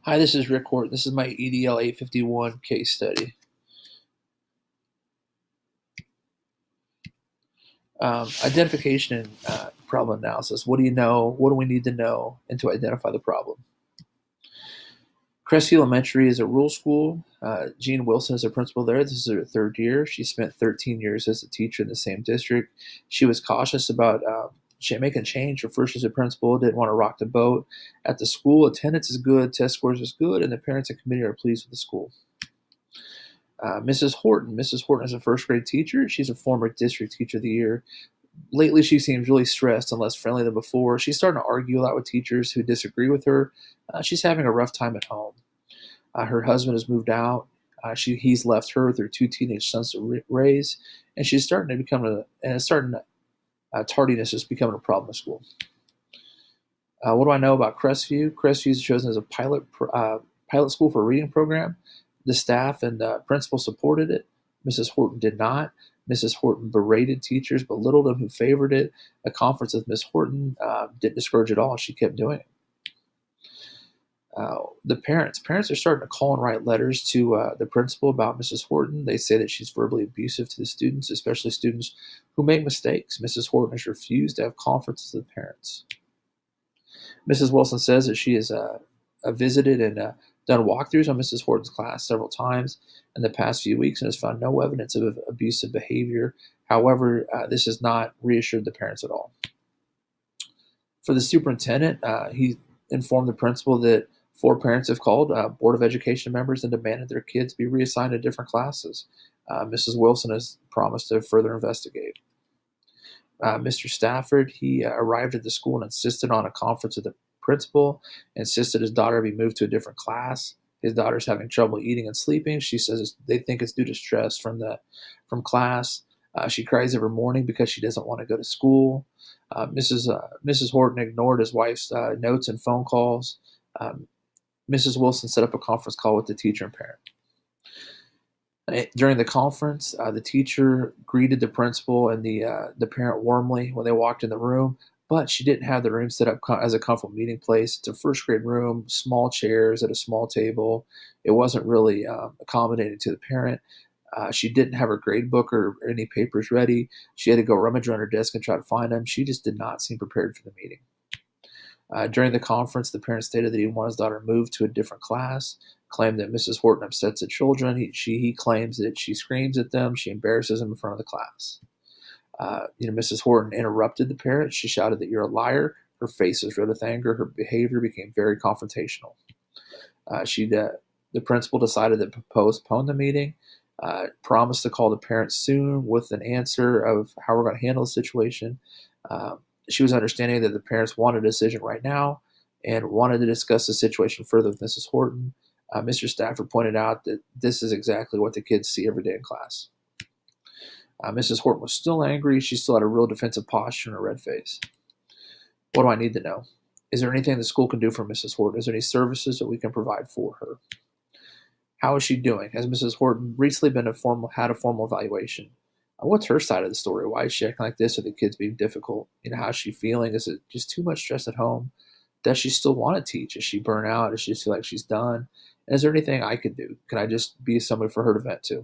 Hi, this is Rick Horton. This is my EDL 851 case study. Identification and problem analysis. What do you know? What do we need to know? And to identify the problem. Crestview Elementary is a rural school. Jean Wilson is a principal there. This is her third year. She spent 13 years as a teacher in the same district. She was cautious about making change. Her first as a principal, didn't want to rock the boat. At the school, attendance is good, test scores is good, and the parents and committee are pleased with the school. Mrs. Horton. Mrs. Horton is a first grade teacher. She's a former district teacher of the year. Lately, she seems really stressed and less friendly than before. She's starting to argue a lot with teachers who disagree with her. She's having a rough time at home. Her husband has moved out. He's left her with her two teenage sons to raise, and she's starting to become tardiness is becoming a problem at school. What do I know about Crestview? Crestview is chosen as a pilot school for a reading program. The staff and the principal supported it. Mrs. Horton did not. Mrs. Horton berated teachers, belittled them who favored it. A conference with Miss Horton didn't discourage at all. She kept doing it. The parents are starting to call and write letters to the principal about Mrs. Horton. They say that she's verbally abusive to the students, especially students who make mistakes. Mrs. Horton has refused to have conferences with parents. Mrs. Wilson says that she has visited and done walkthroughs on Mrs. Horton's class several times in the past few weeks and has found no evidence of abusive behavior. However, this has not reassured the parents at all. For the superintendent, he informed the principal that 4 parents have called Board of Education members and demanded their kids be reassigned to different classes. Mrs. Wilson has promised to further investigate. Mr. Stafford, he arrived at the school and insisted on a conference with the principal, insisted his daughter be moved to a different class. His daughter's having trouble eating and sleeping. She says they think it's due to stress from class. She cries every morning because she doesn't want to go to school. Mrs. Horton ignored his wife's notes and phone calls. Mrs. Wilson set up a conference call with the teacher and parent. During the conference, the teacher greeted the principal and the parent warmly when they walked in the room, but she didn't have the room set up as a comfortable meeting place. It's a first grade room, small chairs at a small table. It wasn't really accommodating to the parent. She didn't have her grade book or any papers ready. She had to go rummage around her desk and try to find them. She just did not seem prepared for the meeting. During the conference, the parent stated that he wanted his daughter moved to a different class, claimed that Mrs. Horton upsets the children. He claims that she screams at them. She embarrasses them in front of the class. Mrs. Horton interrupted the parent. She shouted that you're a liar. Her face was red with anger. Her behavior became very confrontational. The principal decided to postpone the meeting, promised to call the parents soon with an answer of how we're going to handle the situation. She was understanding that the parents wanted a decision right now and wanted to discuss the situation further with Mrs. Horton. Mr. Stafford pointed out that this is exactly what the kids see every day in class. Mrs. Horton was still angry. She still had a real defensive posture and a red face. What do I need to know? Is there anything the school can do for Mrs. Horton? Is there any services that we can provide for her? How is she doing? Has Mrs. Horton recently had a formal evaluation? What's her side of the story? Why is she acting like this? Are the kids being difficult? How's she feeling? Is it just too much stress at home? Does she still want to teach? Is she burnt out? Does she feel like she's done? And is there anything I could do? Can I just be somebody for her to vent to?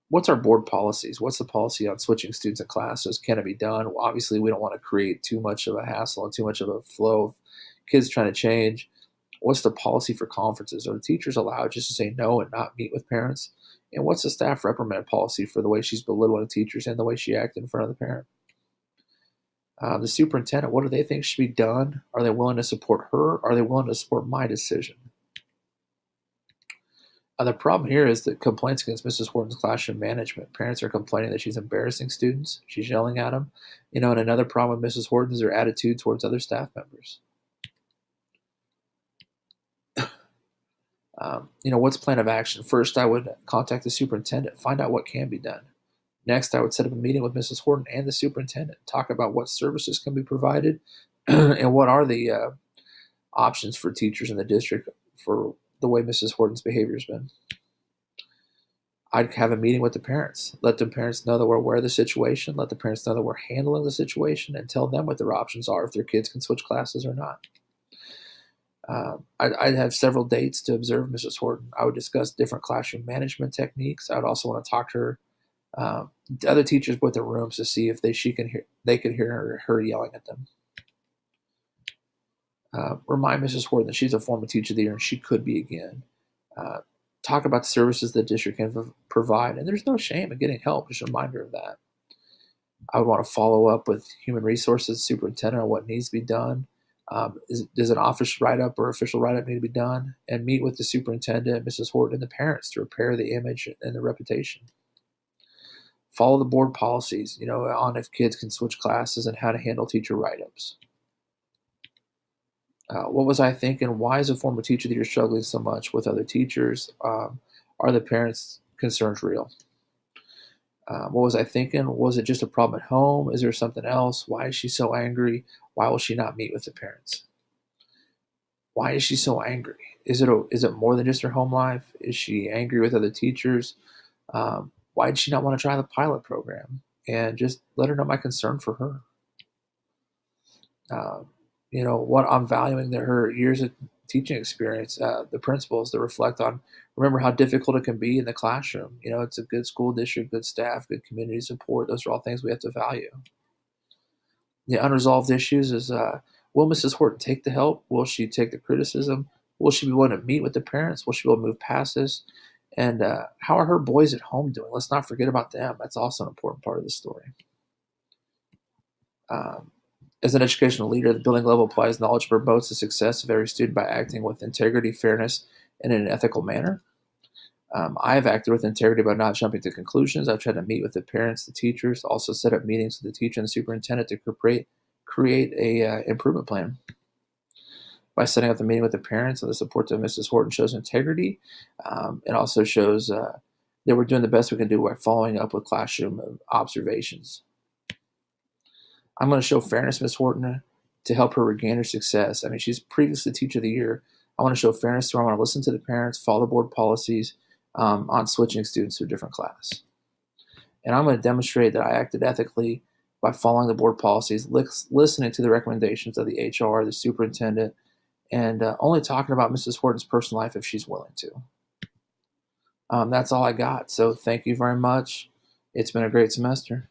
What's our board policies? What's the policy on switching students in classes? Can it be done? Well, obviously, we don't want to create too much of a hassle and too much of a flow of kids trying to change. What's the policy for conferences? Are the teachers allowed just to say no and not meet with parents? And what's the staff reprimand policy for the way she's belittling teachers and the way she acted in front of the parent? The superintendent, what do they think should be done? Are they willing to support her? Are they willing to support my decision? The problem here is that complaints against Mrs. Horton's classroom management. Parents are complaining that she's embarrassing students. She's yelling at them. And another problem with Mrs. Horton is her attitude towards other staff members. What's plan of action? First, I would contact the superintendent, find out what can be done. Next, I would set up a meeting with Mrs. Horton and the superintendent, talk about what services can be provided and what are the options for teachers in the district for the way Mrs. Horton's behavior has been. I'd have a meeting with the parents, let the parents know that we're aware of the situation, let the parents know that we're handling the situation, and tell them what their options are if their kids can switch classes or not. I'd have several dates to observe Mrs. Horton. I would discuss different classroom management techniques. I would also want to talk to her, the other teachers with the rooms to see if they could hear her yelling at them. Remind Mrs. Horton that she's a former teacher of the year and she could be again. Uh, Talk about the services the district can provide, and there's no shame in getting help. Just a reminder of that. I would want to follow up with human resources superintendent on what needs to be done. Does an office write-up or official write-up need to be done? And meet with the superintendent, Mrs. Horton, and the parents to repair the image and the reputation. Follow the board policies, on if kids can switch classes and how to handle teacher write-ups. What was I thinking? Why is a former teacher that you're struggling so much with other teachers? Are the parents' concerns real? What was I thinking? Was it just a problem at home? Is there something else? Why is she so angry? Why will she not meet with the parents? Why is she so angry? Is it more than just her home life? Is she angry with other teachers? Why did she not want to try the pilot program? And just let her know my concern for her. What I'm valuing her years of teaching experience, the principles that reflect on, remember how difficult it can be in the classroom. It's a good school district, good staff, good community support. Those are all things we have to value. The unresolved issues is, will Mrs. Horton take the help? Will she take the criticism? Will she be willing to meet with the parents? Will she be able to move past this? And how are her boys at home doing? Let's not forget about them. That's also an important part of the story. As an educational leader, the building level applies knowledge promotes the success of every student by acting with integrity, fairness, and in an ethical manner. I have acted with integrity by not jumping to conclusions. I've tried to meet with the parents, the teachers, also set up meetings with the teacher and the superintendent to create a improvement plan. By setting up the meeting with the parents and the support of Mrs. Horton shows integrity. It also shows that we're doing the best we can do by following up with classroom observations. I'm going to show fairness, Miss Horton, to help her regain her success. I mean, she's previously Teacher of the Year. I want to show fairness to her. I want to listen to the parents, follow the board policies on switching students to a different class. And I'm going to demonstrate that I acted ethically by following the board policies, listening to the recommendations of the HR, the superintendent, and only talking about Mrs. Horton's personal life if she's willing to. That's all I got. So thank you very much. It's been a great semester.